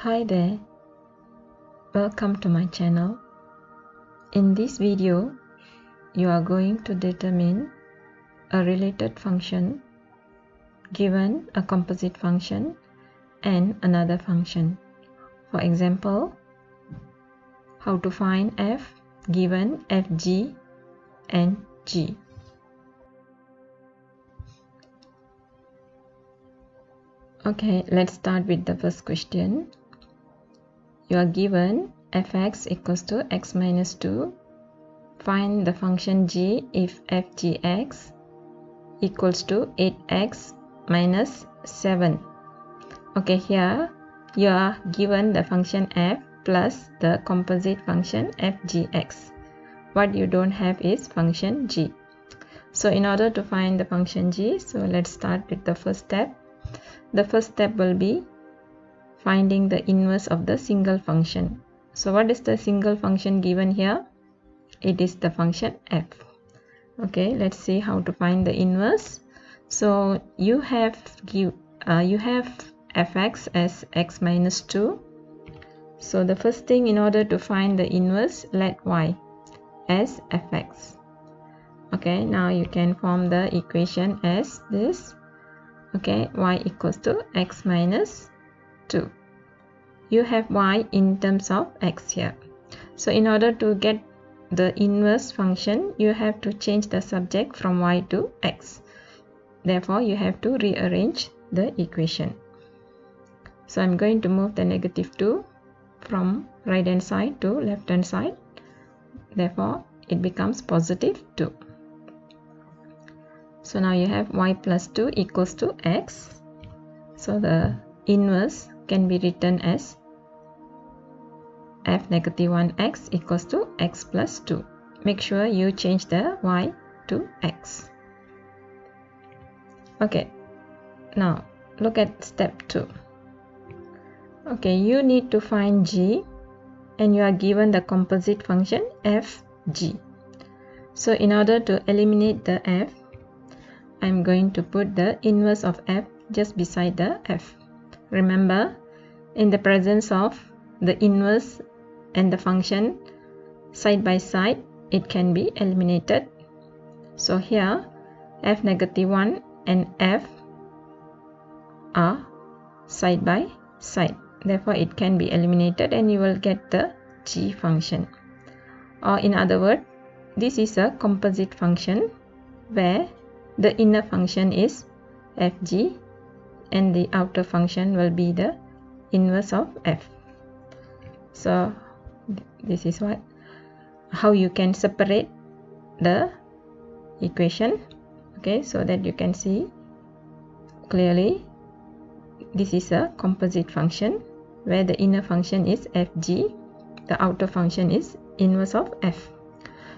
Hi there, welcome to my channel. In this video, you are going to determine a related function given a composite function and another function. For example, how to find f given fg and g. Okay, let's start with the first question. You are given fx equals to x minus 2. Find the function g if fgx equals to 8x minus 7. Okay, here you are given the function f plus the composite function fgx. What you don't have is function g. So in order to find the function g, so let's start with the first step. The first step will be finding the inverse of the single function. So what is the single function given here? It is the function f. Okay, let's see how to find the inverse. So you have fx as x minus 2. So the first thing, in order to find the inverse, let y as fx. Okay, now you can form the equation as this. Okay, y equals to x minus 2. You have y in terms of x here. So in order to get the inverse function, you have to change the subject from y to x. Therefore, you have to rearrange the equation. So I'm going to move the negative 2 from right hand side to left hand side. Therefore, it becomes positive 2. So now you have y plus 2 equals to x. So the inverse can be written as f negative 1x equals to x plus 2. Make sure you change the y to x. Okay, now look at step 2. Okay, you need to find g and you are given the composite function fg. So in order to eliminate the f, I'm going to put the inverse of f just beside the f. Remember, in the presence of the inverse and the function side by side, it can be eliminated. So here f negative 1 and f are side by side. Therefore, it can be eliminated and you will get the g function. Or in other words, this is a composite function where the inner function is fg and the outer function will be the inverse of f. So this is how you can separate the equation. Okay, so that you can see clearly this is a composite function where the inner function is fg, the outer function is inverse of f.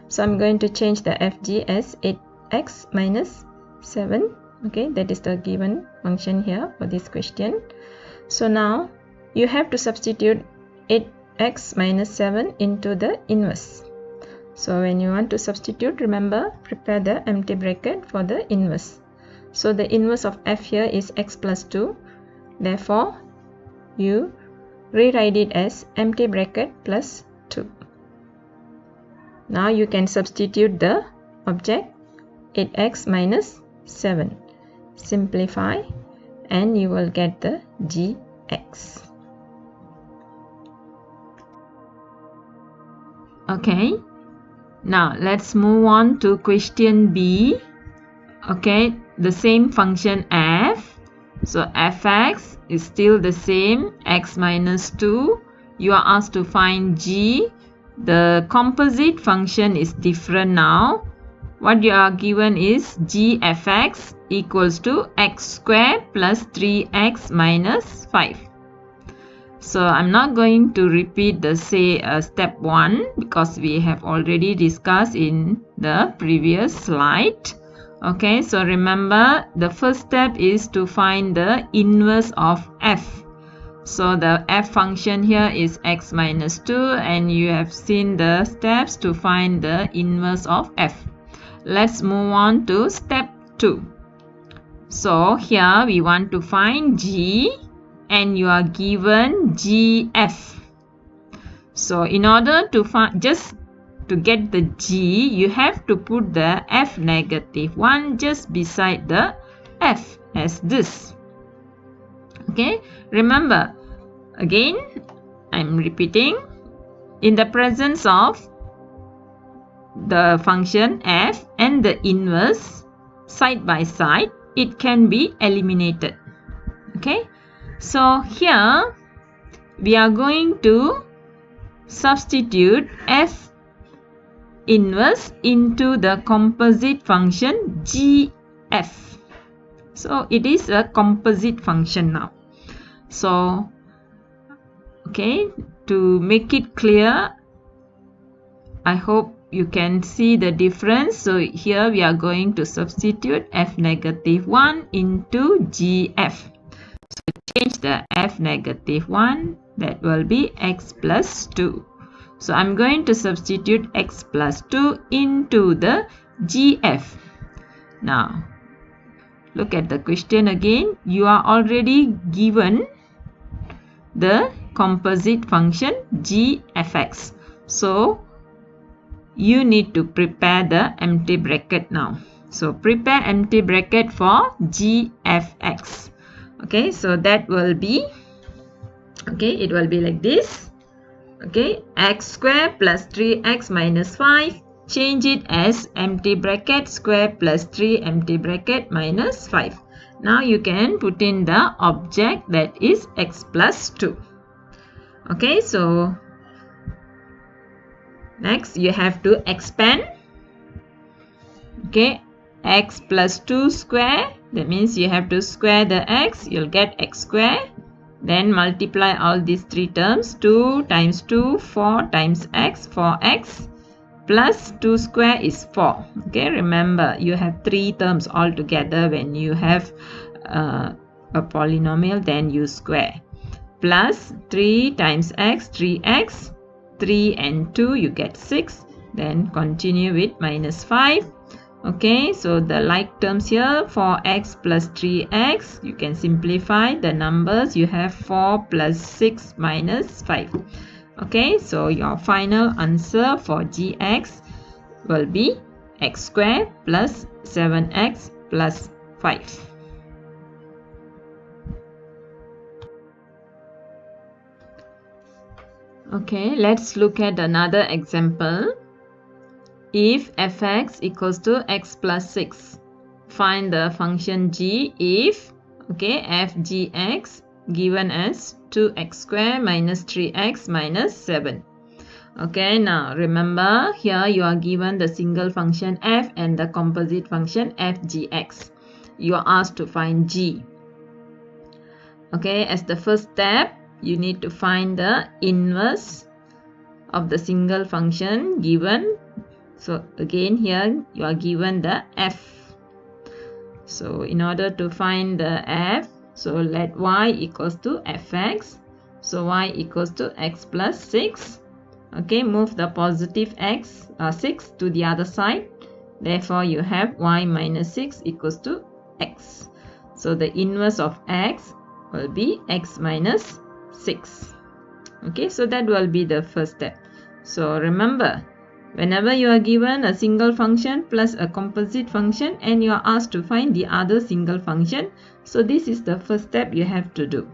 So I'm going to change the fg as 8x minus 7. Okay, that is the given function here for this question. So now you have to substitute 8x minus 7 into the inverse. So when you want to substitute, remember, prepare the empty bracket for the inverse. So the inverse of f here is x plus 2. Therefore, you rewrite it as empty bracket plus 2. Now you can substitute the object 8x minus 7. Simplify and you will get the gx. Okay, now let's move on to question B. Okay, the same function f. So fx is still the same, x minus 2. You are asked to find g. The composite function is different now. What you are given is g fx equals to x squared plus 3x minus 5. So I'm not going to repeat the step 1 because we have already discussed in the previous slide. Okay, so remember the first step is to find the inverse of f. So the f function here is x minus 2 and you have seen the steps to find the inverse of f. Let's move on to step 2. So here we want to find g and you are given GF. So in order to find, just to get the G, you have to put the F negative 1 just beside the F as this. Okay, remember, again I'm repeating, in the presence of the function f and the inverse side by side, it can be eliminated. Okay, so here we are going to substitute f inverse into the composite function gf. So it is a composite function now. So okay, to make it clear, I hope you can see the difference. So here we are going to substitute f negative 1 into gf. So change the f negative 1, that will be x plus 2. So I'm going to substitute x plus 2 into the gf. Now look at the question again. You are already given the composite function gfx. So you need to prepare the empty bracket now. So prepare empty bracket for gfx. Okay, so that will be, okay, it will be like this. Okay, x square plus 3x minus 5. Change it as empty bracket square plus 3 empty bracket minus 5. Now you can put in the object, that is x plus 2. Okay, so next you have to expand. Okay, x plus 2 square, that means you have to square the x, you'll get x square. Then multiply all these three terms. 2 times 2, 4 times x, 4x. Plus 2 square is 4. Okay, remember you have 3 terms all together. When you have a polynomial, then you square. Plus 3 times x, 3x. 3 and 2, you get 6. Then continue with minus 5. Okay, so the like terms here, 4x plus 3x, you can simplify the numbers. You have 4 plus 6 minus 5. Okay, so your final answer for gx will be x squared plus 7x plus 5. Okay, let's look at another example. If fx equals to x plus 6, find the function g if, okay, f gx given as 2x squared minus 3x minus 7. Okay, now remember here you are given the single function f and the composite function f gx. You are asked to find g. Okay, as the first step, you need to find the inverse of the single function given. So again here you are given the f. So in order to find the f, so let y equals to fx. So y equals to x plus 6. Okay, move the positive x 6 to the other side. Therefore you have y minus 6 equals to x. So the inverse of x will be x minus 6. Okay, so that will be the first step. So remember, whenever you are given a single function plus a composite function and you are asked to find the other single function, so this is the first step you have to do.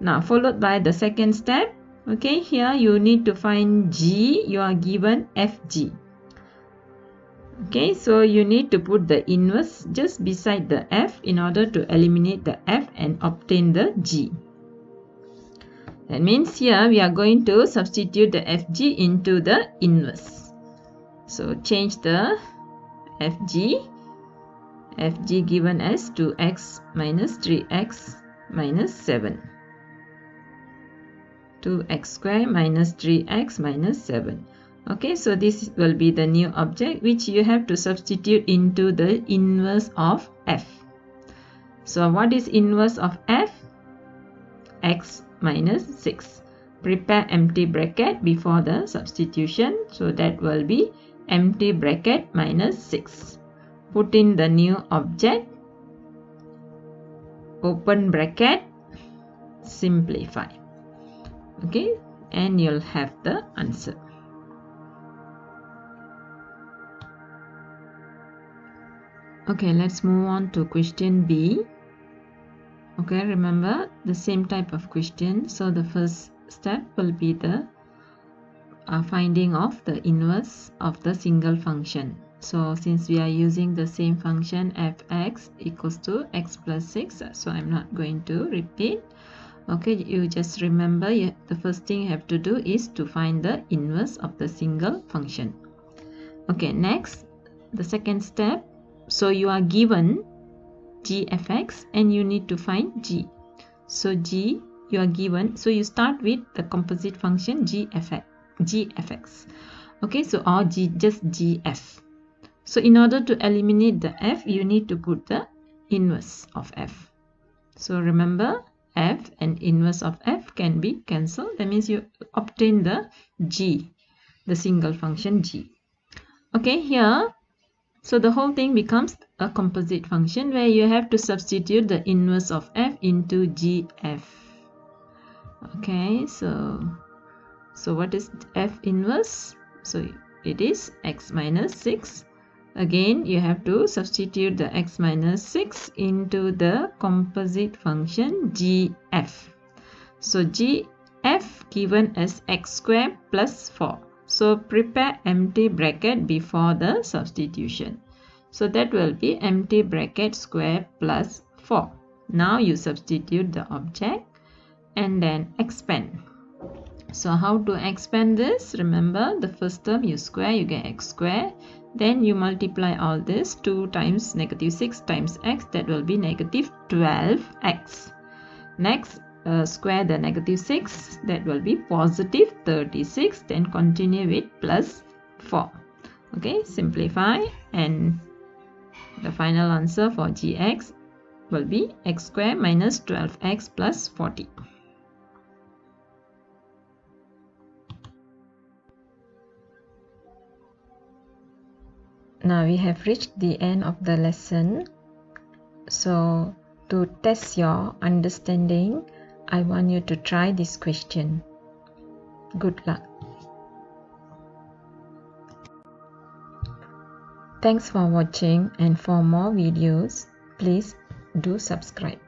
Now followed by the second step. Okay, here you need to find g. You are given fg. Okay, so you need to put the inverse just beside the f in order to eliminate the f and obtain the g. That means here we are going to substitute the fg into the inverse. So change the fg given as 2x minus 3x minus 7. 2x squared minus 3x minus 7. Okay, so this will be the new object which you have to substitute into the inverse of f. So what is inverse of f? X minus 6. Prepare empty bracket before the substitution. So that will be empty bracket minus 6. Put in the new object. Open bracket. simplify. Okay, and you'll have the answer. Okay, let's move on to question B. Okay, remember the same type of question. So the first step will be the finding of the inverse of the single function. So since we are using the same function fx equals to x plus 6, so I'm not going to repeat. Okay, you just remember the first thing you have to do is to find the inverse of the single function. Okay, next, the second step. So you are given g fx and you need to find g. So g you are given, so you start with the composite function g fx. Okay, so or just gf. So in order to eliminate the f, you need to put the inverse of f. So remember, f and inverse of f can be cancelled. That means you obtain the g, the single function g. Okay, here, so the whole thing becomes a composite function where you have to substitute the inverse of f into gf. Okay, so what is f inverse? So it is x minus 6. Again, you have to substitute the x minus 6 into the composite function gf. So gf given as x squared plus 4. So prepare empty bracket before the substitution. So that will be empty bracket square plus 4. Now you substitute the object and then expand. So how to expand this? Remember, the first term you square, you get x square. Then you multiply all this, 2 times negative 6 times x, that will be negative 12x. Next, square the negative 6, that will be positive 36. Then continue with plus 4. Okay, simplify, and the final answer for gx will be x square minus 12x plus 40. Now we have reached the end of the lesson. So to test your understanding, I want you to try this question. Good luck. Thanks for watching, and for more videos, please do subscribe.